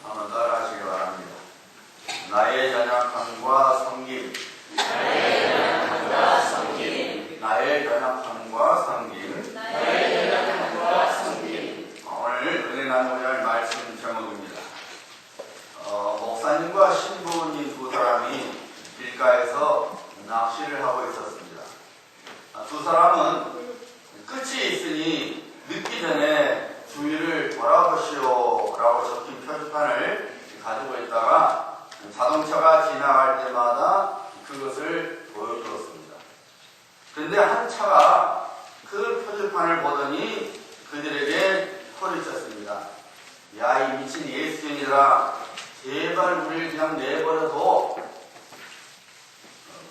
한번 따라하시기 바랍니다. 나의 연약함과 섬김, 나의 연약함과 섬김. 오늘 은혜 나누고자 할 말씀 제목입니다. 목사님과 신부님 두 사람이 길가에서 낚시를 하고 있었습니다. 두 사람은 끝이 있으니 늦기 전에 주위를 돌아보시오 라고 적힌 표지판을 가지고 있다가 자동차가 지나갈 때마다 그것을 보여주었습니다. 그런데 한 차가 그 표지판을 보더니 그들에게 소리쳤습니다. 야, 이 미친 예수님이라, 제발 우리를 그냥 내버려둬.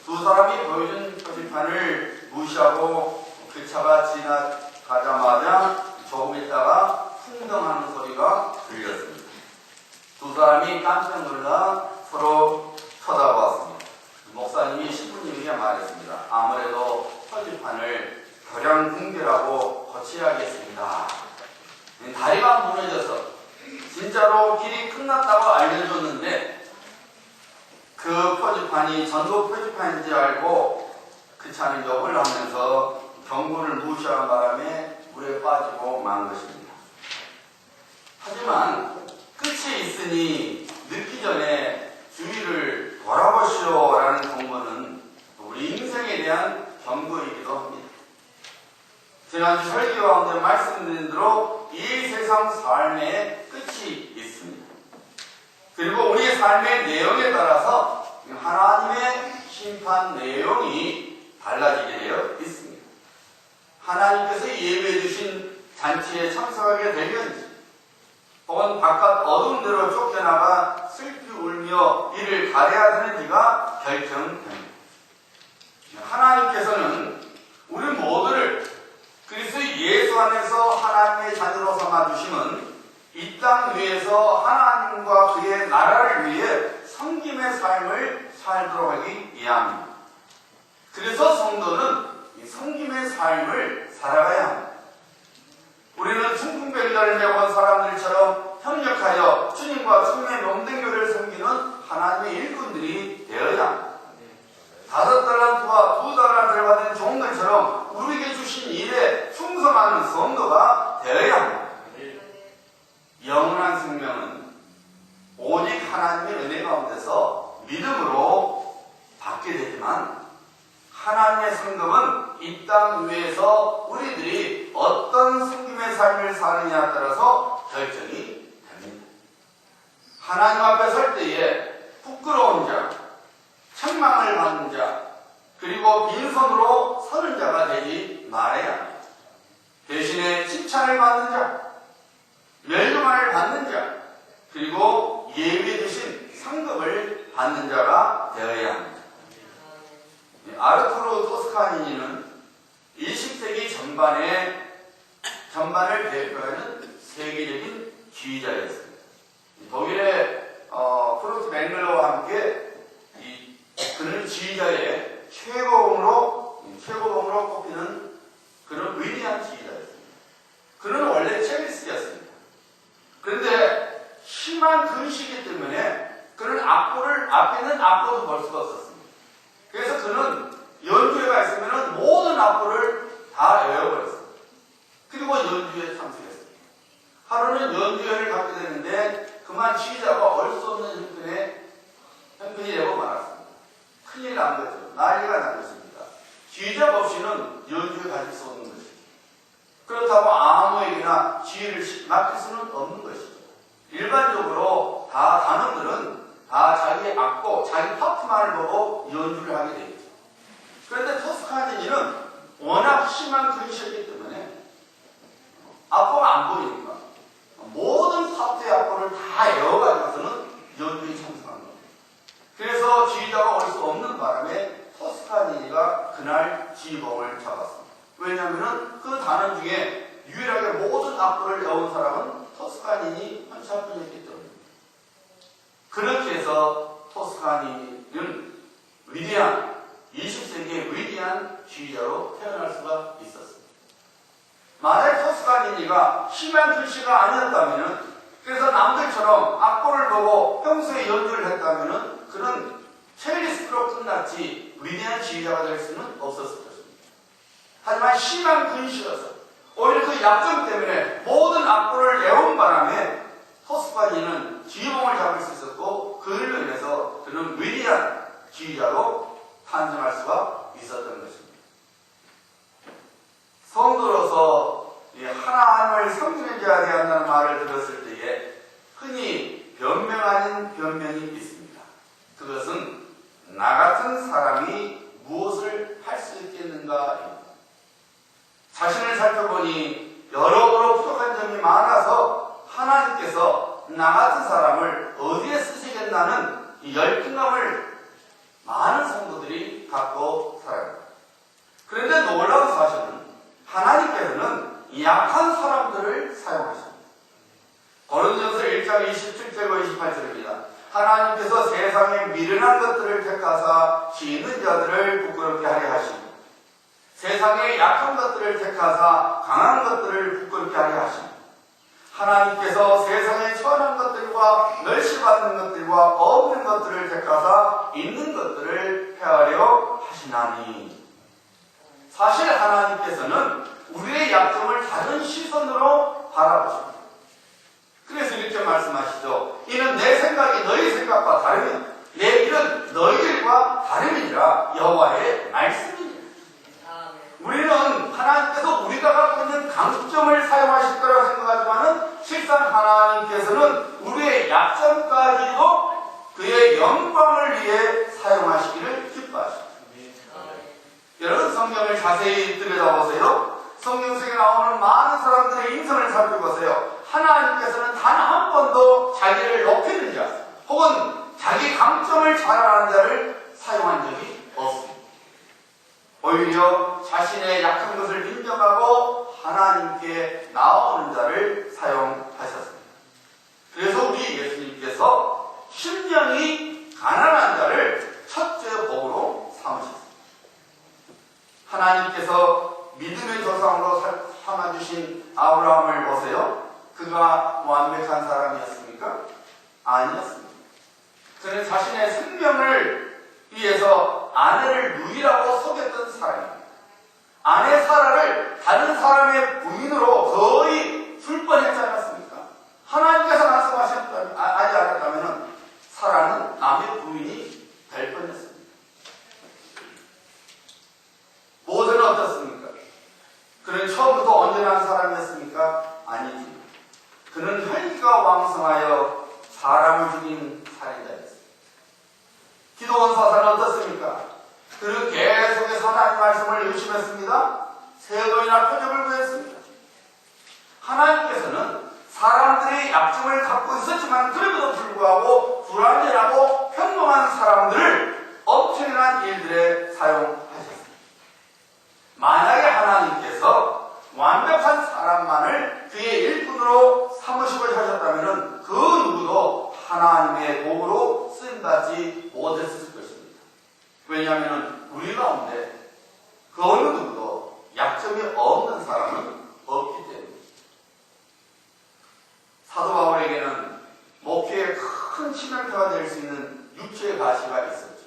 두 사람이 보여준 표지판을 무시하고 그 차가 지나가자마자 조금 있다가 풍덩하는 소리가 들렸습니다. 두 사람이 깜짝 놀라 서로 쳐다보았습니다. 목사님이 신부님에게 말했습니다. 아무래도 표지판을 교량 분별하고 고쳐야겠습니다. 다리가 무너져서 진짜로 길이 끝났다고 알려줬는데 그 표지판이 전국 표지판인지 알고 그 차는 욕을 하면서 경고를 무시한 바람에 물에 빠지고 만 것입니다. 하지만 끝이 있으니 늦기 전에 주위를 돌아보시오 라는 경고는 우리 인생에 대한 경고이기도 합니다. 지난주 설교 가운데 말씀드린 대로 이 세상 삶의 끝이 있습니다. 그리고 우리의 삶의 내용에 따라서 하나님의 심판 내용이 달라지게 되어 있습니다. 하나님께서 예배해 주신 잔치에 참석하게 되는지 혹은 바깥 어두운 데로 쫓겨나가 슬피 울며 이를 가려야 되는지가 결정됩니다. 하나님께서는 우리 모두를 그리스도 예수 안에서 하나님의 자녀로 삼아주심은 이 땅 위에서 하나님과 그의 나라를 위해 섬김의 삶을 살도록 하기 위함입니다. 그래서 성도는 이 섬김의 삶을 살아가야 합니다. 우리는 충풍병자를 메고 사람들처럼 협력하여 주님과 주님의 명등교를 섬기는 하나님의 일꾼들이 되어야 합니다. 5달란트와 2달란트를 받은 종들처럼 우리에게 주신 일에 충성하는 성도가 되어야 합니다. 영원한 생명은 오직 하나님의 은혜 가운데서 믿음으로 받게 되지만 하나님의 성금은 이 땅 위에서 우리들이 어떤 섬김의 삶을 사느냐에 따라서 결정이 됩니다. 하나님 앞에 설 때에 부끄러운 자, 책망을 받는 자, 그리고 빈손으로 서는 자가 되지 말아야 합니다. 대신에 칭찬을 받는 자, 멸망을 받는 자, 그리고 예비해 주신 상급을 받는 자가 되어야 합니다. 아르투로 토스카니니는 20세기 전반을 대표하는 세계적인 지휘자였습니다. 독일의 프루트 맹글러와 함께 그는 지휘자의 최고봉으로 꼽히는 그런 위대한 지휘자였습니다. 그는 원래 첼리스트였습니다. 그런데 심한 근시기 때문에 그는 앞에 있는 악보도 볼 수가 없었습니다. 그래서 그는 연주회가 있으면 모든 악보를 다 외워버렸습니다. 그리고 연주회에 참석했습니다. 하루는 연주회를 갖게 되는데 그만 지휘자가 얼 수 없는 형편이 되고 말았습니다. 큰일 난 거죠. 난리가 난 것입니다. 지휘자가 없이는 연주회 가질 수 없는 것입니다. 그렇다고 아무에게나 지휘를 맡길 수는 없는 것이죠. 일반적으로 다 단원들은 다 자기 악보, 자기 파트만을 보고 연주를 하게 되겠죠. 그런데 토스카니니는 워낙 심한 근시였기 때문에 악보가 안 보이니까 모든 파트의 악보를 다 외워가지고서는 연주에 참석한 겁니다. 그래서 지휘자가 올 수 없는 바람에 토스카니니가 그날 지휘봉을 잡았습니다. 왜냐하면 그 단원 중에 유일하게 모든 악보를 외운 사람은 토스카니니 한 사람뿐이었기 때문입니다. 그렇게 해서 토스카니는 위대한 20세기의 위대한 지휘자로 태어날 수가 있었습니다. 만약 토스카니니가 심한 글씨가 아니었다면 그래서 남들처럼 악보를 보고 평소에 연주를 했다면은 그는 첼리스트로 끝났지 위대한 지휘자가 될 수는 없었을 것입니다. 하지만 심한 근시여서 오히려 그 약점 때문에 모든 악보를 내온 바람에 토스카니는 지휘봉을 잡을 수 있었고 그로 인해서 그는 위대한 지휘자로 탄생할 수가 있었던 것입니다. 성도로서 하나님을 섬기는 자가 되어야 한다는 말을 들었을 때에 흔히 변명 아닌 변명이 있습니다. 그것은 나 같은 사람이 무엇을 할 수 있겠는가입니다. 자신을 살펴보니 여러모로 부족한 점이 많아서 하나님께서 나 같은 사람을 어디에 쓰시겠다는 이 열등감을 많은 성도들이 갖고 살아갑니다. 그런데 놀라운 사실은 하나님께서는 약한 사람들을 사용하십니다. 고린도전서 1장 27절과 28절입니다. 하나님께서 세상에 미련한 것들을 택하사 지있는 자들을 부끄럽게 하려 하시고 세상에 약한 것들을 택하사 강한 것들을 부끄럽게 하려 하시고 하나님께서 세상에 천한 것들과 멸시받는 것들과 없는 것들을 택하사 있는 것들을 폐하려 하시나니. 사실 하나님께서는 우리의 약점을 다른 시선으로 바라보십니다. 그래서 이렇게 말씀하시죠. 이는 내 생각이 너희 생각과 다르며 내 길은 너희 길과 다름이니라. 여호와의 말씀이니라. 우리는 하나님께서 우리가 갖고 있는 강점을 사용하실 거라고 생각하지만 실상 하나님께서는 우리의 약점까지도 그의 영광을 위해 사용하시기를 기뻐하십니다. 여러분 성경을 자세히 들여다보세요. 성경 속에 나오는 많은 사람들의 인성을 살펴보세요. 하나님께서는 단 한 번도 자기를 높이는 자 혹은 자기 강점을 자랑하는 자를 사용한 적이 없습니다. 오히려 자신의 약한 것을 인정하고 하나님께 나오는 자를 사용하셨습니다. 그래서 우리 예수님께서 심령이 가난한 자를 첫째 복으로 삼으셨습니다. 하나님께서 믿음의 조상으로 삼아주신 아브라함을 보세요. 그가 완벽한 사람이었습니까? 아니었습니다. 그는 자신의 생명을 위해서 아내를 누이라고 속였던 사람입니다. 아내 사라를 다른 사람의 부인으로 거의 줄 뻔했지 않았습니까? 하나님께서 말씀하셨다면, 아직 않았다면 사라는 남의 부인이 될 뻔했습니다. 모세는 어떻습니까? 그는 처음부터 온전한 사람이었습니까? 아니지. 그는 혈기가 왕성하여 사람을 죽인 살인자였습니다. 기도원 사사는 어떻습니까? 그는 계속해서 하나님 말씀을 의심했습니다. 세 번이나 표적을 구했습니다. 하나님께서는 사람들의 약점을 갖고 있었지만 그럼에도 불구하고 불완전하고 평범한 사람들을 엄청난 일들에 사용하셨습니다. 만약에 하나님께서 완벽한 사람만을 그의 일꾼으로 삼으시고 하셨다면 그 누구도 하나님의 도구로 쓰임받지 못했을 것입니다. 왜냐하면 우리 가운데 그 어느 누구도 약점이 없는 사람은 없기 때문입니다. 사도 바울에게는 목회에 큰 치명타가 될 수 있는 육체의 가시가 있었죠.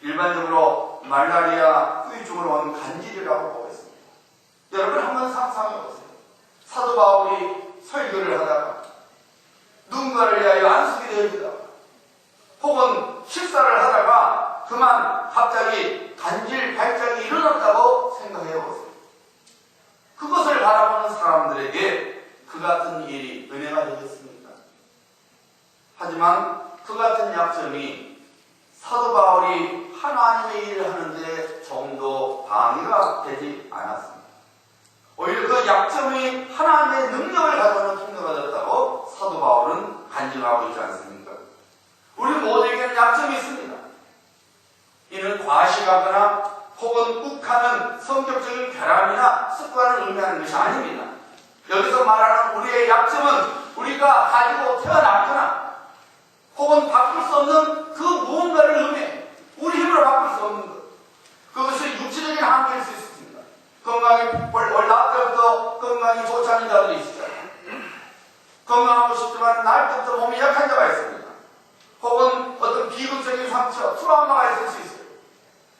일반적으로 말라리아 후유증으로 온 간질이라고 보고 있습니다. 여러분 한번 상상해 보세요. 사도 바울이 설교를 하다가 누군가를 위하여 안수기도 해주다가 혹은 식사를 하다가 그만 갑자기 간질 발작이 일어났다고 생각해 보세요. 그것을 바라보는 사람들에게 그 같은 일이 은혜가 되겠습니까? 하지만 그 같은 약점이 사도 바울이 하나님의 일을 하는데 조금도 방해가 되지 않았습니다. 오히려 그 약점이 하나님의 능력을 가져오는 통로가 되었다고 사도 바울은 간증하고 있지 않습니까? 우리 모두에게는 약점이 있습니다. 이는 과식하거나 혹은 욱하는 성격적인 결함이나 습관을 의미하는 것이 아닙니다. 여기서 말하는 우리의 약점은 우리가 가지고 태어났거나 혹은 바꿀 수 없는 그 무언가를 의미해요. 우리 힘으로 바꿀 수 없는 것. 그것이 육체적인 한계일 수 있습니다. 건강이 원래 낳을 때부터 건강이 좋지 않은 자들이 있어요. 건강하고 싶지만 날부터 몸이 약한 자가 있습니다. 혹은 어떤 비극적인 상처, 트라우마가 있을 수 있어요.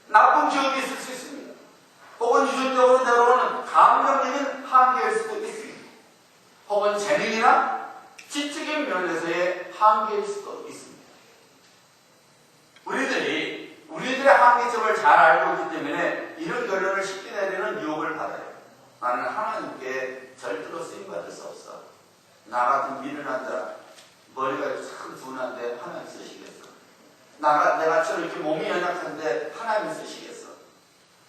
나쁜 기억이 있을 수 있습니다. 혹은 유전적으로 내려오는 감정적인 한계일 수도 있습니다. 혹은 재능이나 지적인 면에서의 한계일 수도 있습니다. 우리들의 한계점을 잘 알고 있기 때문에 이런 결론을 쉽게 내리는 유혹을 받아요. 나는 하나님께 절대로 쓰임받을 수 없어. 나 같은 미련한 자, 머리가 참 둔한데 하나님 쓰시겠어. 내가처럼 이렇게 몸이 연약한데 하나님 쓰시겠어.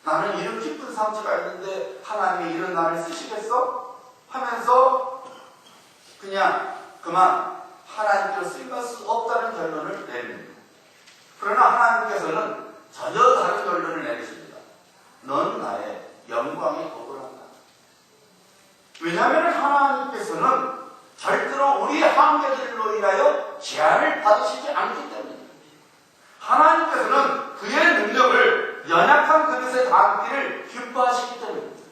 나는 이런 깊은 상처가 있는데 하나님이 이런 나를 쓰시겠어? 하면서 그냥 그만 하나님께로 쓰임받을 수 없다는 결론을 내립니다. 그러나 하나님께서는 전혀 다른 결론을 내리십니다. 넌 나의 영광에 거부한다. 왜냐하면 하나님께서는 절대로 우리의 한계들로 인하여 제한을 받으시지 않기 때문입니다. 하나님께서는 그의 능력을 연약한 그릇에 담기를 기뻐하시기 때문입니다.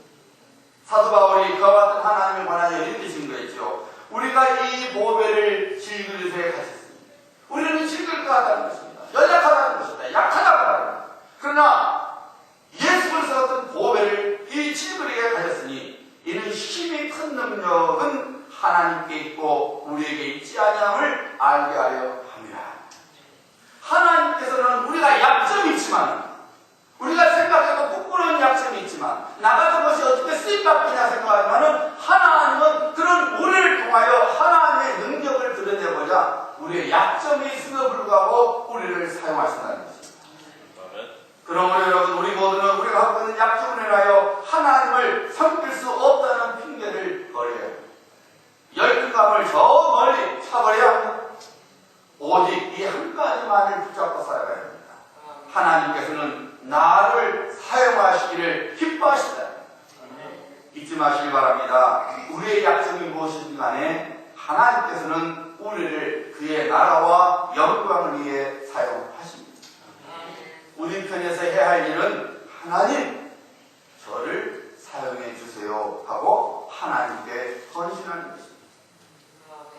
사도 바울이 그와 같은 하나님에 관하여 이렇게 증거했죠. 우리가 이 보배를 질그릇에 가졌습니다. 우리는 질그릇하다는 것입니다. 연약하다는 것입니다. 약하다는 것입니다. 그러나 예수 그리스도 같은 보배를 이 질그릇에 가졌으니 이는 힘이 큰 능력은 하나님께 있고 우리에게 있지 아니함을 알게 하려 합니다. 하나님께서는 우리가 약점이 있지만, 우리가 생각해도 부끄러운 약점이 있지만, 나 같은 것이 어떻게 쓰임받기냐 생각하지만 하나님은 그런 우리를 통하여 하나님의 능력을 드러내고자 우리의 약점이 있음에도 불구하고 우리를 사용하신다는 것입니다. 그러므로 여러분, 우리 모두는 우리가 갖고 있는 약점을 인하여 하나님을 섬길 수 없다는 핑계를 버려야 합니다. 열등감을 저 멀리 차버려야 합니다. 오직 이 한 가지만을 붙잡고 살아가야 합니다. 하나님께서는 나를 사용하시기를 기뻐하시다. 잊지 마시기 바랍니다. 우리의 약점이 무엇이든 간에 하나님께서는 우리를 그의 나라와 영광을 위해 사용하십니다. 우리 편에서 해야 할 일은 하나님, 저를 사용해 주세요 하고 하나님께 헌신하는 것입니다.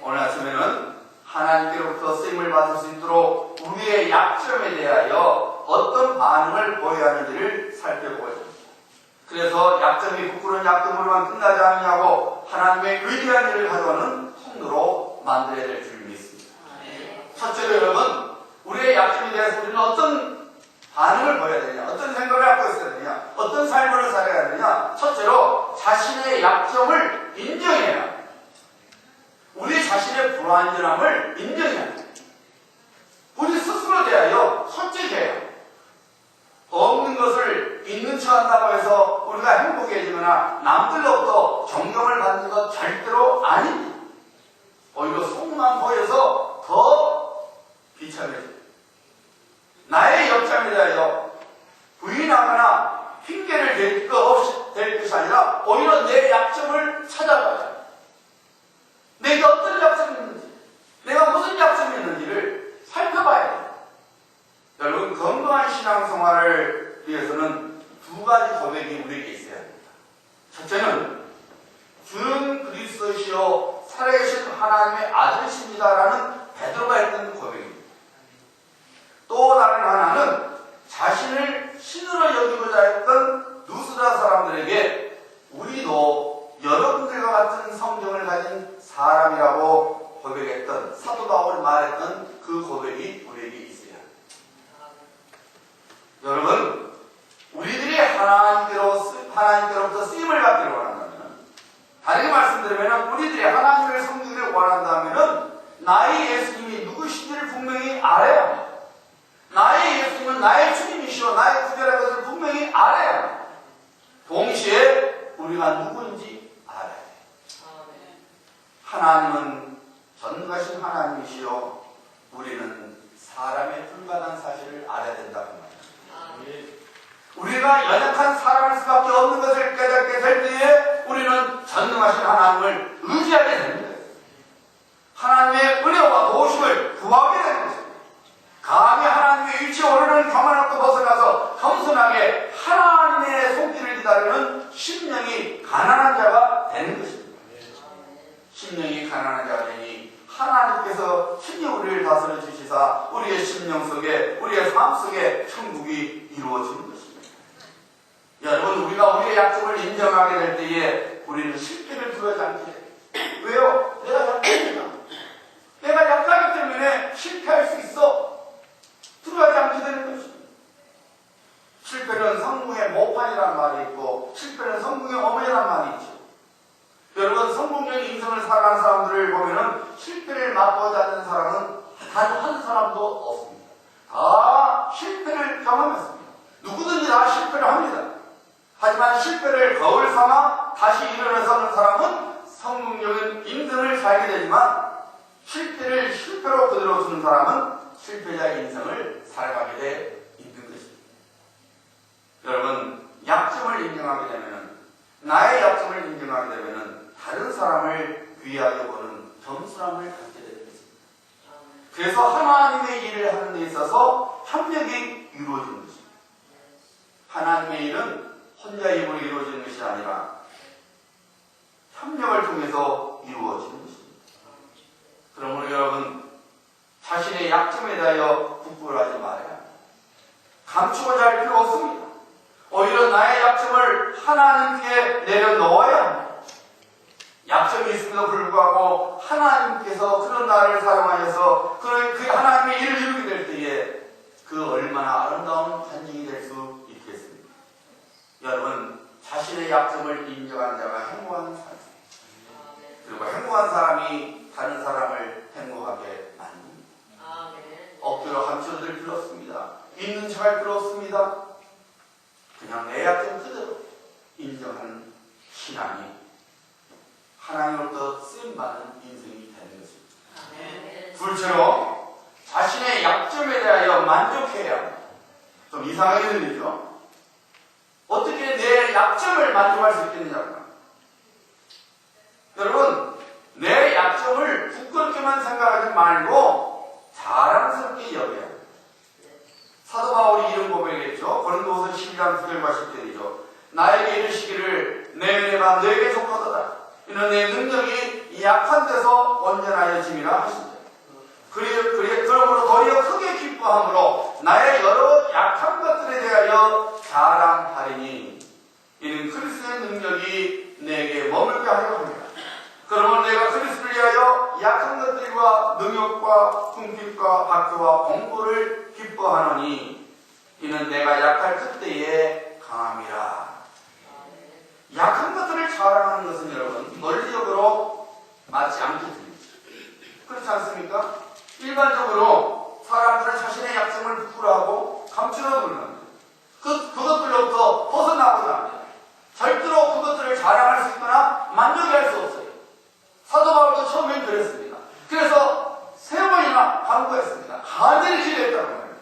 오늘 아침에는 하나님께로부터 쓰임을 받을 수 있도록 우리의 약점에 대하여 어떤 반응을 보여야 하는지를 살펴보겠습니다. 그래서 약점이 부끄러운 약점으로만 끝나지 않느냐고 하나님의 위대한 일을 가져오는 통로로 만들어야 될 줄 믿습니다. 첫째로 여러분, 우리의 약점에 대해서 우리는 어떤 반응을 보여야 되냐, 어떤 생각을 갖고 있어야 되냐, 어떤 삶을 살아야 되냐. 첫째로 자신의 약점을 인정해야 합니다. 우리 자신의 불완전함을 인정해야 합니다. 우리 스스로 대하여 솔직해야 합니다. 없는 것을 있는 척 한다고 해서 우리가 행복해지거나 남들로부터 존경을 받는 것 절대로 아닙니다. 오히려 속만 보여서 더 비참해집니다. 나의 역점에 대하여 부인하거나 핑계를 댈 것이 아니라 오히려 내 약점을 찾아가야 합니다. 내가 어떤 약점이 있는지, 내가 무슨 약점이 있는지를 살펴봐야 돼요. 여러분, 건강한 신앙생활을 위해서는 두 가지 고백이 우리에게 있어야 합니다. 첫째는 주는 그리스도시요 살아계신 하나님의 아들이십니다라는 베드로가 했던 고백입니다. 또 다른 하나는 자신을 신으로 여기고자 했던 누스라 사람들에게 우리도 여러분들과 같은 성경을 가진 사람이라고 고백했던, 사도 바울이 말했던 그 고백이 우리에게 있어야 합니다. 여러분, 우리들이 하나님께로부터 쓰임을 받기를 원한다면, 다르게 말씀드리면 우리들이 하나님을 섬기기를 원한다면 나의 예수님이 누구신지를 분명히 알아야 합니다. 나의 예수님은 나의 주님이시오, 나의 구별한 것을 분명히 알아야 합니다. 동시에 우리가 누구인지 알아야 해요. 하나님은 전능하신 하나님이시오, 우리는 사람에 불과한 사실을 알아야 된다고 말합니다. 우리가 연약한 사람일 수밖에 없는 것을 깨닫게 될 때에 우리는 전능하신 하나님을 의지하게 됩니다. 하나님의 은혜와 도우심을 구하게 되는 것입니다. 감히 하나님의 일치에 오르는 교만함도 벗어나서 겸손하게 하나님의 손길을 기다리는 심령이 가난한 자가 되는 것입니다. 심령이 가난한 자가 되니 하나님께서 친히 우리를 다스려 주시사 우리의 심령 속에, 우리의 삶 속에 천국이 이루어지는 것입니다. 여러분, 우리가 우리의 약점을 인정하게 될 때에 우리는 실패를 두려워하지 않게 돼요. 왜요? 내가 약합니다. 내가 약하기 때문에 실패할 수 있어. 두려워하지 않게 되는 것입니다. 실패는 성공의 모판이라는 말이 있고 실패는 성공의 어머니라는 말이 있죠. 여러분, 성공적인 인생을 살아가는 사람들을 보면은 실패를 맛보지 않는 사람은 단 한 사람도 없습니다. 다 실패를 경험했습니다. 누구든지 다 실패를 합니다. 하지만 실패를 거울 삼아 다시 일어나서는 사람은 성공적인 인생을 살게 되지만 실패를 실패로 그대로 두는 사람은 실패자의 인생을 살아가게 돼 있는 것입니다. 여러분, 약점을 인정하게 되면은, 나의 약점을 인정하게 되면은 다른 사람을 위하여 보는 겸손함을 갖게 되는 것입니다. 그래서 하나님의 일을 하는 데 있어서 협력이 이루어지는 것입니다. 하나님의 일은 혼자 힘으로 이루어지는 것이 아니라 협력을 통해서 이루어지는 것입니다. 그러므로 여러분, 자신의 약점에 대하여 부끄러워하지 말아야 합니다. 감추고자 할 필요 없습니다. 오히려 나의 약점을 하나님께 내려놓아야 합니다. 약점이 있음에도 불구하고 하나님께서 그런 나를 사용하셔서 그 하나님의 일을 이루게 될 때에 그 얼마나 아름다운 간증이 될 수 있겠습니까? 여러분, 자신의 약점을 인정한 자가 행복한 사람, 그리고 행복한 사람이 다른 사람을 행복하게 만듭니다. 억지로 감춰줄 필요 없습니다. 있는 척할 필요 없습니다. 그냥 내 약점 그대로 인정하는 신앙이 하나님으로부터 쓰임받는 인생이 되는 것입니다. 둘째로 자신의 약점에 대하여 만족해야 합니다. 좀 이상하게 들리죠? 어떻게 내 약점을 만족할 수 있겠느냐고요. 여러분, 내 약점을 부끄럽게만 생각하지 말고 자랑스럽게 여겨야 합니다. 사도 바울이 이런 고백했죠. 고린도후서 12장 9절과 10절이죠. 나에게 이르시기를 내가 너에게 족하도다. 이는 내 능력이 약한 데서 온전하여 짐이라 하신다. 그러므로 도리어 크게 기뻐함으로 나의 여러 약한 것들에 대하여 자랑하리니 이는 그리스도의 능력이 내게 머물게 하려 합니다. 그러면 내가 그리스도를 위하여 약한 것들과 능력과 궁핍과 박해와 공고를 기뻐하노니 이는 내가 약할 그때에 강함이라. 약한 것들을 자랑하는 것은 여러분 논리적으로 맞지 않게 됩니다. 그렇지 않습니까? 일반적으로 사람들은 자신의 약점을 부끄러워하고 감추려 들는데 그것들로부터 벗어나고자 합니다. 절대로 그것들을 자랑할 수 있거나 만족할 수 없어요. 사도 바울도 처음엔 그랬습니다. 그래서 3번이나 반구했습니다. 간절히 기도했다는 거예요.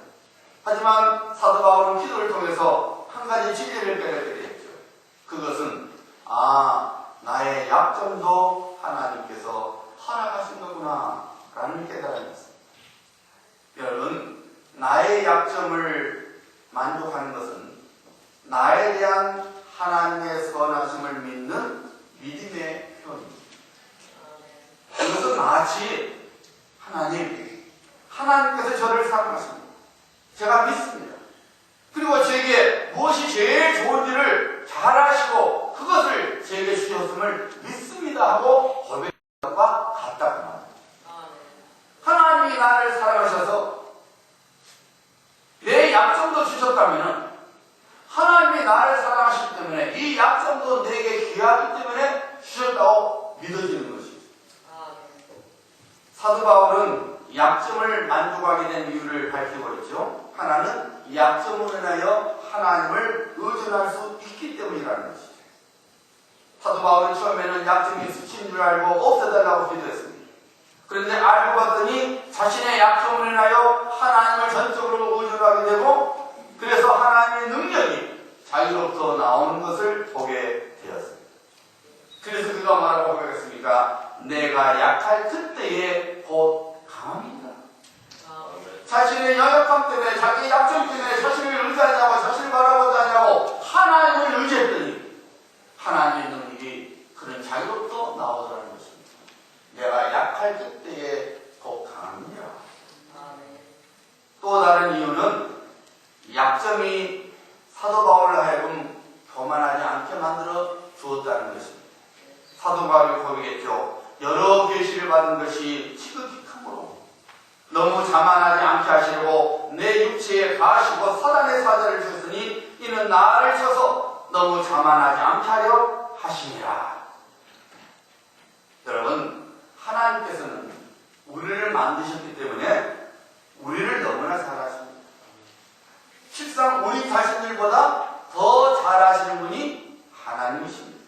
하지만 사도 바울은 기도를 통해서 한 가지 진리를 깨닫게 되었죠. 그것은 나의 약점도 하나님께서 허락하신 거구나 라는 깨달음이 있습니다. 여러분, 나의 약점을 만족하는 것은 나에 대한 하나님의 선하심을 믿는 믿음의 표현입니다. 그것은 마치 하나님께서 저를 사랑하십니다. 제가 믿습니다. 그리고 제게 무엇이 제일 좋은지를 잘 아시고 그것을 제게 주셨음을 믿습니다 하고 고백한 것과 같다고 말합니다. 하나님이 나를 사랑하셔서 내 약점도 주셨다면 하나님이 나를 사랑하시기 때문에 이 약점도 내게 귀하기 때문에 주셨다고 믿어지는 것입니다. 사도 바울은 약점을 만족하게 된 이유를 밝히고 있죠. 하나는 약점으로 인하여 하나님을 의존할 수 있기 때문이라는 것이죠. 사도 바울은 처음에는 약점이 수치인 줄 알고 없애달라고 기도했습니다. 그런데 알고 봤더니 자신의 약점으로 인하여 하나님을 전적으로 의존하게 되고 그래서 하나님의 능력이 자기로부터 나오는 것을 보게 되었습니다. 그래서 그가 뭐라고 고백했습니까? 내가 약할 그때에 곧 강함이다. 자신의 연약함 때문에 자기의 약점 때문에 자신을 의지하냐고 자신을 바라보지 않냐고 하나님을 의지했더니 하나님의 능력이 그런 자기로부터 나오더라는 것입니다. 내가 약할 그때에 지시를 받은 것이 지극히함으로 너무 자만하지 않게 하시려고 내 육체에 가시고 사단의 사자를 주셨으니 이는 나를 쳐서 너무 자만하지 않게 하려 하심이라. 여러분, 하나님께서는 우리를 만드셨기 때문에 우리를 너무나 잘 아십니다. 실상 우리 자신들보다 더 잘 아시는 분이 하나님이십니다.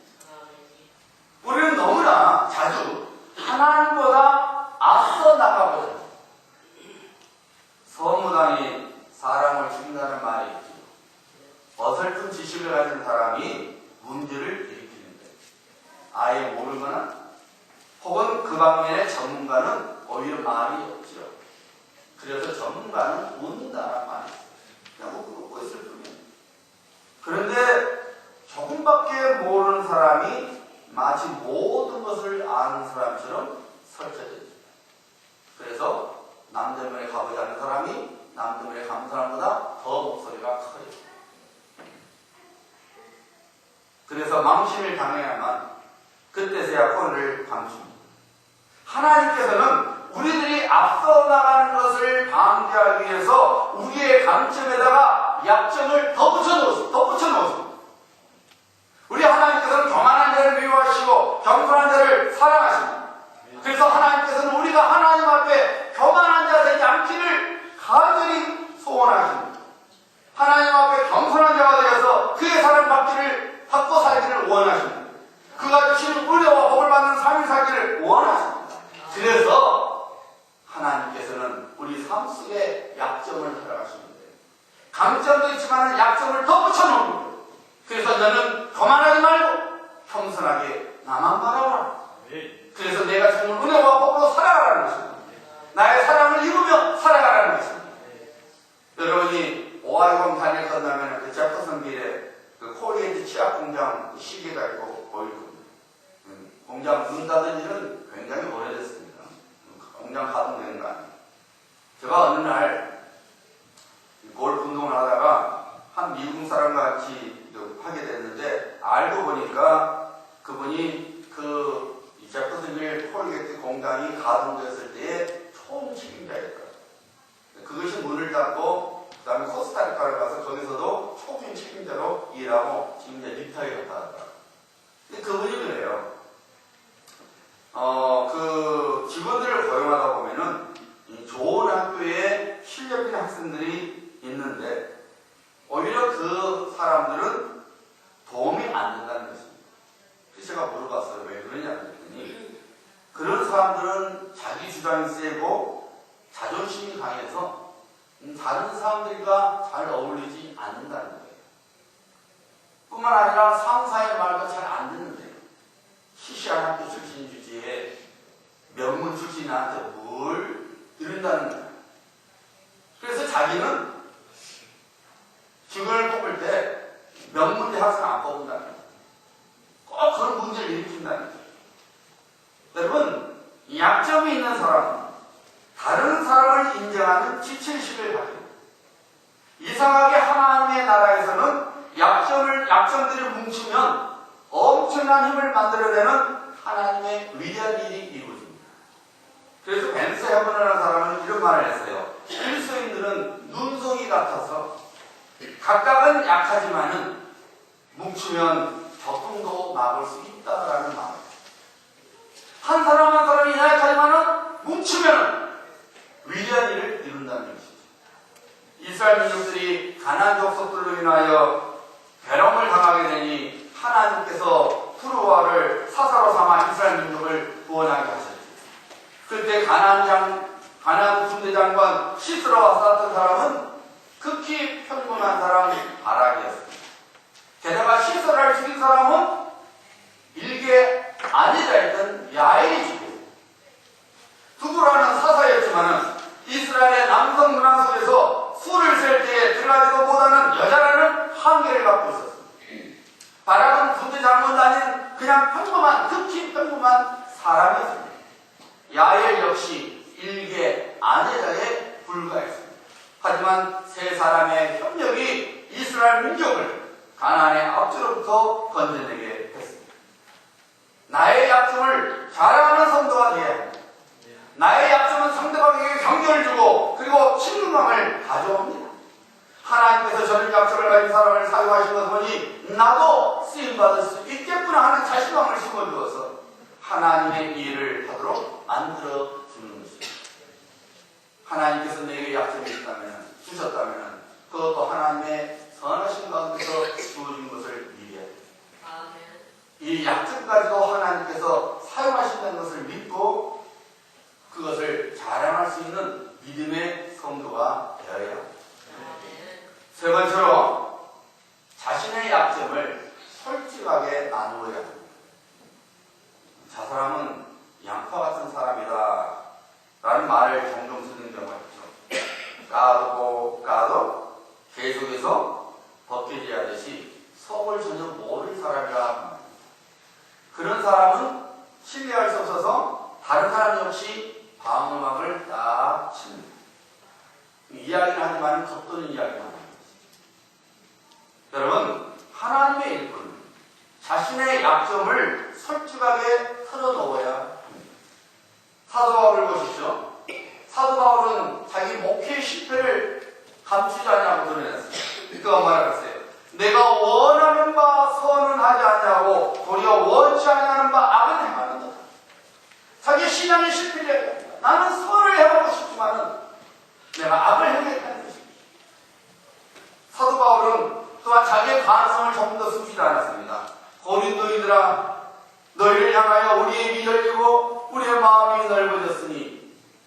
우리는 너무나 자주 하나님보다 앞서 나가거든요. 서무당이 사람을 죽인다는 말이 있죠. 어설픈 지식을 가진 사람이 문제를 일으키는데 아예 모르거나 혹은 그 방면의 전문가는 오히려 말이 없죠. 그래서 전문가는 운다란 말이 있어요. 그냥 웃고 있을 뿐이에요. 그런데 조금밖에 모르는 사람이 마치 모든 것을 아는 사람처럼 설쳐졌죠. 그래서 남대문에 가보지 않는 사람이 남대문에 가는 사람보다 더 목소리가 커요. 그래서 망신을 당해야만 그때서야 코를 감춥니다. 하나님께서는 우리들이 앞서 나가는 것을 방지하기 위해서 우리의 강점에다가 약점을 덧붙여 놓으십니다. 우리 하나님께서는 교만한 자를 미워하시고 겸손한 자를 사랑하십니다. 그래서 하나님께서는 우리가 하나님 앞에 교만한 자 되지 않기를 간절히 소원하십니다. 하나님 앞에 겸손한 자가 되어서 그의 사랑 받고 살기를 원하십니다. 그가 주시는 은혜와 복을 받는 삶을 살기를 원하십니다. 그래서 하나님께서는 우리 삶 속에 약점을 허락하시는데 강점도 있지만 약점을 덧붙여 놓은 거예요. 그래서 너는 거만하지 말고 겸손하게 나만 바라보라. 그래서 내가 주는 은혜와 복으로 살아가라는 것입니다. 나의 사랑을 입으며 살아가라는 것입니다. 여러분이 오하이공 단에 건너면 그 제퍼슨 길에 그 코리엔즈 치약 공장 시계가 있고 보일 겁니다. 공장 문 닫은 일은 굉장히 오래됐습니다. 공장 가동되는 거 아니에요. 제가 어느 날 골프 운동을 하다가 한 미국 사람과 같이 하게 됐는데 알고 보니까 그분이 그 제퍼슨빌 콜게트 공장이 가동되었을 때의 총 책임자였더라고요. 그것이 문을 닫고 그 다음에 코스타리카를 가서 거기서도 초기 책임자로 일하고 지금 이제 리타이어가 하더라고요. 근데 그분이 그래요. 그 직원들을 고용하다 보면은 좋은 학교에 실력 있는 학생들이 있는데 오히려 그 사람들은 도움이 안 된다는 것입니다. 그래서 제가 물어봤어요. 왜 그러냐 그랬더니 그런 사람들은 자기 주장이 세고 자존심이 강해서 다른 사람들과 잘 어울리지 않는다는 거예요. 뿐만 아니라 상사의 말도 잘 안 듣는데요. 시시한 학교 출신 주제에 명문 출신한테 뭘 이른다는 거예요. 그래서 자기는 직원을 뽑을 때 명문대 학생 안 뽑는다는 거예요. 꼭 그런 문제를 일으킨다는 거예요. 여러분, 약점이 있는 사람은 다른 사람을 인정하는 지체의식을 가지고 이상하게 하나님의 나라에서는 약점들이 뭉치면 엄청난 힘을 만들어내는 하나님의 위대한 일이 이루어집니다. 그래서 벤스 해머너라는 사람은 이런 말을 했어요. 그리스도인들은 눈송이 같아서 각각은 약하지만은 뭉치면 교통도 막을 수 있다라는 말이에요. 한 사람 한 사람이 약하지만은 뭉치면 위대한 일을 이룬다는 것이죠. 이스라엘 민족들이 가나안 족속들로 인하여 괴로움을 당하게 되니 하나님께서 푸르와를 사사로 삼아 이스라엘 민족을 구원하게 하셨죠. 그때 가나안 군대장관 시스라와 싸웠던 사람은 극히 평범한 사람 바락이었습니다. 게다가 시스라를 죽인 사람은 일개 아내자였던 야엘이 죽였습니다. 두부라는 사사였지만 이스라엘의 남성 문화 속에서 술을 셀 때에 들어가지도 못하는 여자라는 한계를 갖고 있었습니다. 바락은 군대 장군 다닌 그냥 극히 평범한 사람이었습니다. 야엘 역시 일개 아내자에 불과했습니다. 하지만 세 사람의 협력이 이스라엘 민족을 가나안의 압제로부터 건져내게 했습니다. 나의 약점을 잘 아는 성도가 되어야 합니다. 나도 쓰임받을 수 있겠구나 하는 자신감을 심어주어서 하나님의 일을 하도록 만들어주는 것입니다. 하나님께서 내게 약점이 주셨다면 그것도 하나님의 선하신 가운데서 주어진 것을 믿어야 됩니다. 이 약점까지도 하나님께서 사용하신다는 것을 믿고 그것을 자랑할 수 있는 믿음의 성도가 되어야 합니다. 세 번째로 자신의 약점을 솔직하게 나누어야 합니다. 저 사람은 양파 같은 사람이다 라는 말을 종종 쓰는 경우가 있죠. 까도 계속해서 벗겨지 하듯이 속을 전혀 모를 사람이라 합니다. 그런 사람은 신뢰할 수 없어서 다른 사람 역시 방어막을 딱 칩니다. 이야기는 하지만 겉도는 이야기만 합니다. 여러분, 하나님의 일꾼, 자신의 약점을 솔직하게 털어놓아야 합니다. 사도 바울을 보십시오. 사도 바울은 자기 목회의 실패를 감추지 않냐고 드러냈습니다. 그가 말했어요. 내가 원하는 바 선은 하지 않냐고 도리어 원치 않는 바 악은 행하는 것. 자기 신앙의 실패를 얘기합니다. 나는 선을 행하고 싶지만은 내가 악을 행했다는 것입니다. 사도 바울은 또한 자기의 가능성을 조금 더 숨기지 않았습니다. 고린도인들아, 너희를 향하여 우리의 입이 열리고 우리의 마음이 넓어졌으니,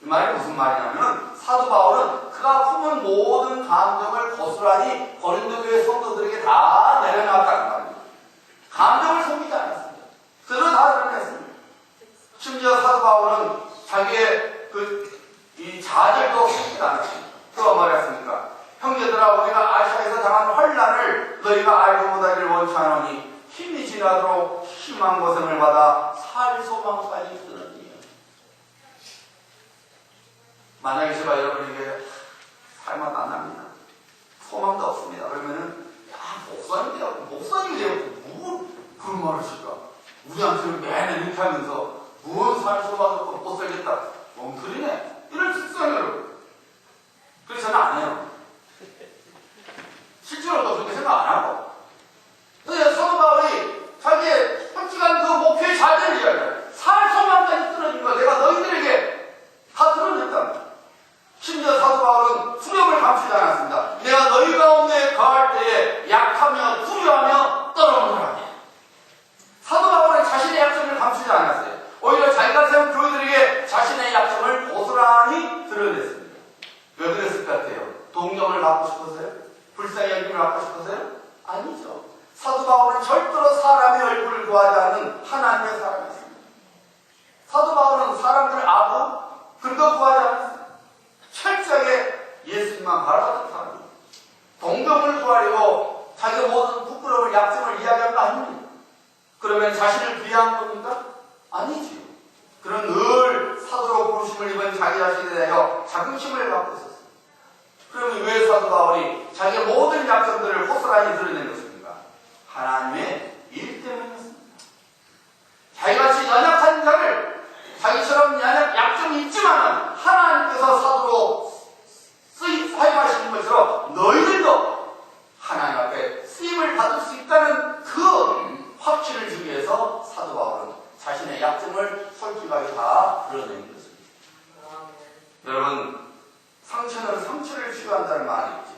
이 말이 무슨 말이냐면 사도 바울은 그가 품은 모든 감정을 고스란히 고린도 교회 성도들에게 다 내려놨다는 말입니다. 감정을 숨기지 않았습니다. 그들은 다 드러냈습니다. 심지어 사도 바울은 자기의 이 좌절도 숨기지 않았습니다. 그가 말했습니까? 형제들아, 우리가 아시아에서 당한 환난을 너희가 알고 못하기를 원치 않으니 힘이 지나도록 심한 고생을 받아 살 소망까지 끊었니. 만약에 제가 여러분에게 살맛 안 납니다, 소망도 없습니다, 그러면은 목사님이래요. 뭐 그런 말을 하실까? 우리한테 매일 이렇게 하면서 무슨 살 소망도 없고 못 살겠다, 멍들이네, 이럴 수 있어요, 여러분. 그래서 저는 안 해요. 실제로 또 그렇게 생각 안 하고. 근데 사도 바울이 자기의 솔직한 그 목표의 자질을 이야기해요. 살 소망까지 끊어진 거야. 내가 너희들에게 다 드러냈다. 심지어 사도 바울은 두려움을 감추지 않았습니다. 내가 너희 가운데 거할 때에 약하며 두려워하며 떨어오느라. 사도 바울은 자신의 약점을 감추지 않았어요. 오히려 자기가 세운 교회들에게 자신의 약점을 고스란히 드러냈습니다. 왜 그랬을 것 같아요? 동정을 받고 싶어서요? 불쌍히 여김을 받고 싶어서요? 아니죠. 사도 바울은 절대로 사람의 얼굴을 구하지 않는 하나님의 사람이었습니다. 사도 바울은 사람들의 아부, 근거 구하지 않았습니다. 철저하게 예수님만 바라봤던 사람입니다. 동정을 구하려고 자기 모든 부끄러움을, 약점을 이야기한 거 아닙니다. 그러면 자신을 비하한 겁니까? 아니지요. 그는 늘 사도로 부르심을 입은 자기 자신에 대하여 자긍심을 갖고 있었습니다. 그러면 왜 사도 바울이 자기의 모든 약점들을 고스란히 드러낸 것입니까? 하나님의 일 때문이었습니다. 자기같이 연약한 자를, 자기처럼 약점이 있지만 하나님께서 사도로 사용하시는 것처럼 너희들도 하나님 앞에 쓰임을 받을 수 있다는 그 확신을 주기 위해서 사도 바울은 자신의 약점을 솔직하게 다 드러낸 것입니다. 여러분, 상처는 상처를 치료한다는 말이 있지.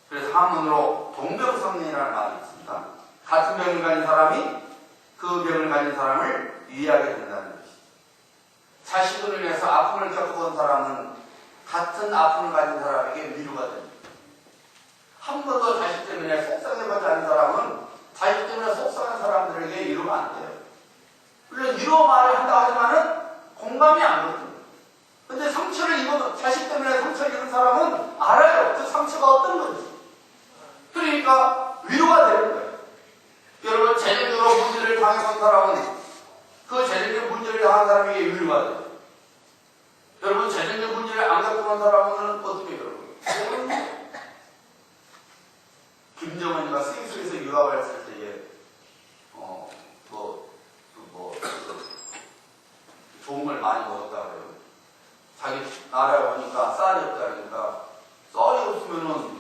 그래서 한문으로 동병상련이라는 말이 있습니다. 같은 병을 가진 사람이 그 병을 가진 사람을 위하게 된다는 것이죠. 자식으로 인해서 아픔을 겪어본 사람은 같은 아픔을 가진 사람에게 위로가 됩니다. 한 번도 자식 때문에 속상해보지 않은 사람은 자식 때문에 속상한 사람들에게 위로가 안 돼요. 물론 위로 말을 한다 하지만은 공감이 안 되거든요. 근데 상처를 입은, 자식 때문에 상처를 입은 사람은 알아요. 그 상처가 어떤 건지. 그러니까 위로가 되는 거예요. 여러분, 재정적으로 문제를 당해본 사람은 그 재정적 문제를 당한 사람에게 위로가 돼요. 여러분, 재정적 문제를 안 겪어본 사람은 어떻게 해요, 여러분? 김정은이가 스위스에서 유학을 했을 때에, 좋은 걸 많이 먹었다 그래요. 자기 나라에 오니까 쌀이 없다 그러니까, 쌀이 없으면은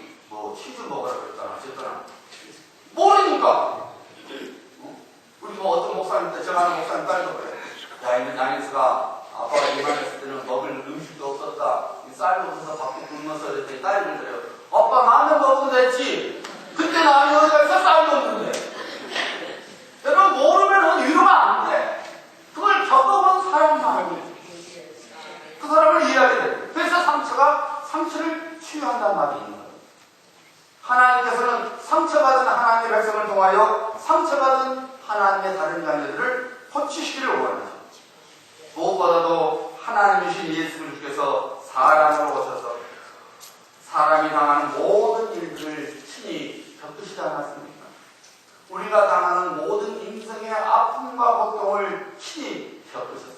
치즈 먹으라 그랬잖아. 어쨌거나. 모르니까. 우리 뭐 어떤 목사님 때, 제가 아는 목사님 딸도 그래. 야, 이제 양인수가 아빠가 입안했을 때는 먹을 음식도 없었다. 쌀도 없어서 밖에 굶어서 그랬더니 딸이 그래요. 아빠 라면 먹으면 됐지. 그때 나 여기가 있어 쌀도 없는데. 여러분 모르면 위로가 안 돼. 그걸 겪어본 사람만 알고 있어. 그 사람을 이해하게 돼. 그래서 상처를 치유한다는 말이 있는 거예요. 하나님께서는 상처받은 하나님의 백성을 통하여 상처받은 하나님의 다른 자녀들을 고치시기를 원하죠. 무엇보다도 하나님이신 예수 그리스도께서 사람으로 오셔서 사람이 당하는 모든 일들을 친히 겪으시지 않았습니까? 우리가 당하는 모든 인생의 아픔과 고통을 친히 겪으셨습니다.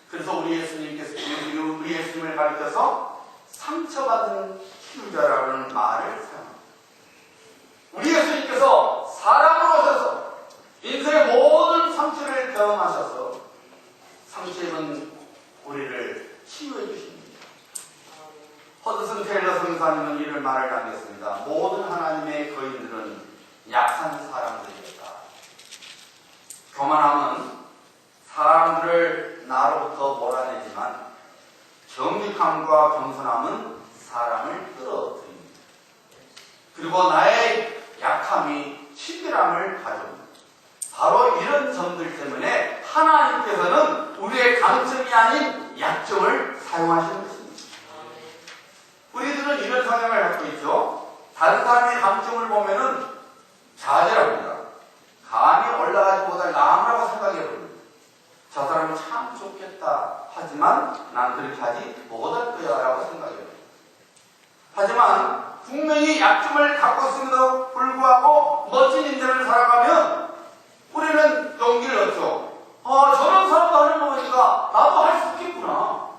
그래서 우리 예수님을 가리켜서 상처받은 치유자라는 말을 사용합니다. 우리 예수님께서 사람으로 오셔서 인생의 모든 상처를 경험하셔서 상처 입은 우리를 치유해 주십니다. 허드슨 테일러 선교사님은 이런 말을 남겼습니다. 모든 하나님의 거인들은 약한 사람들이었다. 교만함은 사람들을 나로부터 몰아내지만 정직함과 겸손함은 사람을 끌어들입니다. 그리고 나의 약함이 친밀함을 가져옵니다. 바로 이런 점들 때문에 하나님께서는 우리의 강점이 아닌 약점을 사용하시는 것입니다. 우리들은 이런 성향을 갖고 있죠. 다른 사람의 강점을 보면은 좌절합니다. 감히 올라가지 못할 나무라고 생각해봅니다. 저 사람은 참 좋겠다. 하지만 난 그렇게 하지 못할 거야 라고 생각해요. 하지만 분명히 약점을 갖고 있음에도 불구하고 멋진 인생을 살아가면 우리는 용기를 얻죠. 저런 사람도 하는 거 보니까 나도 할 수 있겠구나.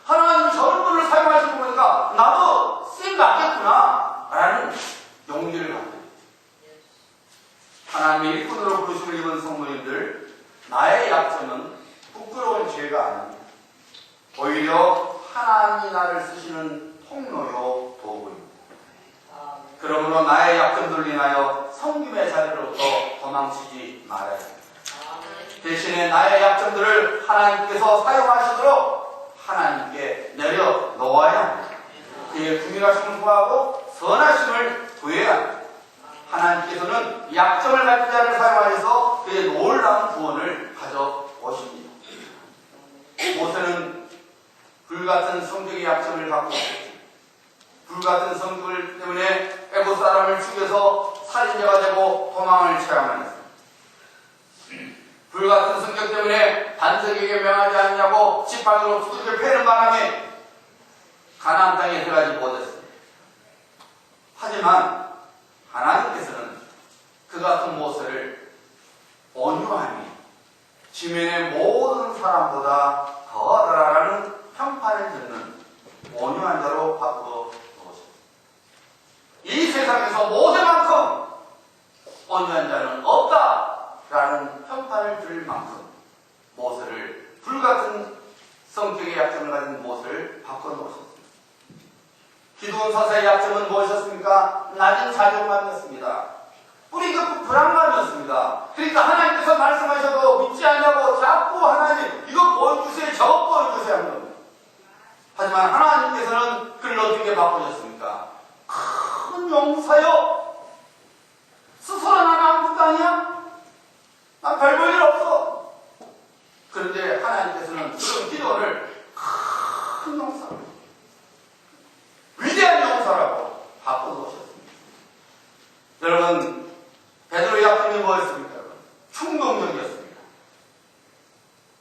하나님은 저런 분을 사용하시는 거 보니까 나도 쓰임 받겠구나 라는 용기를 갖게 됩니다. 하나님의 일꾼으로 부르심을 입은 성도님들, 나의 약점은 부끄러운 죄가 아닙니다. 오히려 하나님이 나를 쓰시는 통로요 도구입니다. 그러므로 나의 약점들을 인하여 섬김의 자리로부터 도망치지 말아야 합니다. 대신에 나의 약점들을 하나님께서 사용하시도록 하나님께 내려놓아야 합니다. 그의 궁일하심을 구하고 선하심을 구해야 합니다. 하나님께서는 약점을 가진 자를 사용하셔서 그의 놀라운 구원을 가져오십니다. 모세는 불같은 성격의 약점을 갖고 있었습니다. 불같은 성격 때문에 애굽 사람을 죽여서 살인자가 되고 도망을 체험하였습니다. 불같은 성격 때문에 반석에게 명하지 않냐고 지팡이로 두들겨 패는 바람에 가나안 땅에 들어가지 못했습니다. 하지만 하나님께서는 그 같은 모세를 온유함이 지면의 모든 사람보다 더하다라는 평판을 듣는 온유한 자로 바꾸어 놓으셨습니다. 이 세상에서 모세만큼 온유한 자는 없다라는 평판을 들을 만큼 모세를 불같은 성격의 약점을 가진 모세를 바꿔 놓으셨습니다. 기도원 사사의 약점은 무엇이었습니까? 낮은 자존감이었습니다. 우리가 불안감이었습니다. 그러니까 하나님께서 말씀하셔도 믿지 않냐고 자꾸 하나님 이거 보여주세요 저거 보여주세요 하는 겁니다. 하지만 하나님께서는 그를 어떻게 바꾸셨습니까? 큰 용사요. 스스로 나는 아무것도 아니야. 난 별 볼 일 없어. 그런데 하나님께서는 그런 기도를 큰 용사로 위대한 용사라고 바꿔놓으셨습니다. 여러분 베드로의 약점이 뭐였습니까? 충동적이었습니다.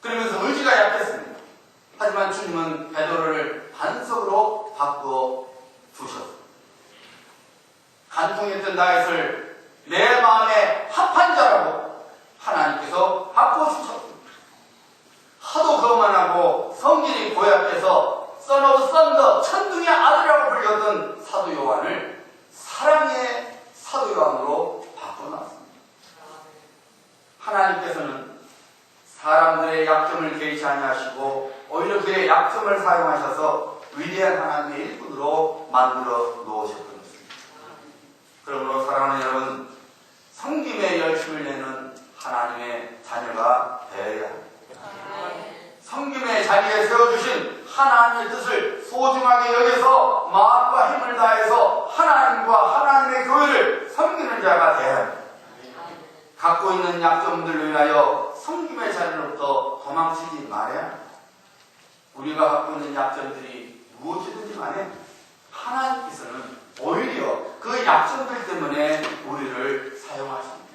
그러면서 의지가 약했습니다. 하지만 주님은 베드로를 반석으로 바꾸어 주셨습니다. 간통했던 다윗을 내 마음에 합한 자라고 하나님께서 바꾸어 주셨습니다. 하도 거만하고 성질이 고약해서 선 오브 썬더 천둥의 아들이라고 불렸던 사도 요한을 사랑의 사도 요한으로 바꿔놨습니다. 하나님께서는 사람들의 약점을 개의치 아니하시고 오히려 그의 약점을 사용하셔서 위대한 하나님의 일꾼으로 만들어 놓으셨던 것입니다. 그러므로 사랑하는 여러분, 섬김에 열심을 내는 하나님의 자녀가 되어야 합니다. 섬김의 자리에 세워주신 하나님의 뜻을 소중하게 여겨서 마음과 힘을 다해서 하나님과 하나님의 교회를 섬기는 자가 되어야 합니다. 갖고 있는 약점들을 위하여 섬김의 자리로부터 도망치지 말아야 합니다. 우리가 갖고 있는 약점들이 무엇이든지 간에 하나님께서는 오히려 그 약점들 때문에 우리를 사용하십니다.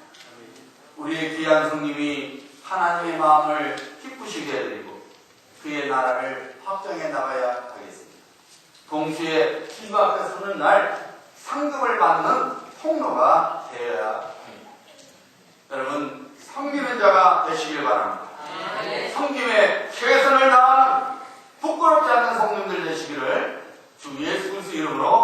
우리의 귀한 성님이 하나님의 마음을 기쁘시게 해드리고 그의 나라를 확장해 나가야 하겠습니다. 동시에 기도 앞에 서는 날 상급을 받는 통로가 되어야 합니다. 여러분, 섬기는 자가 되시길 바랍니다. 섬김에 최선을 다하는 부끄럽지 않는 성님들 되시기를 주 예수 그리스도 이름으로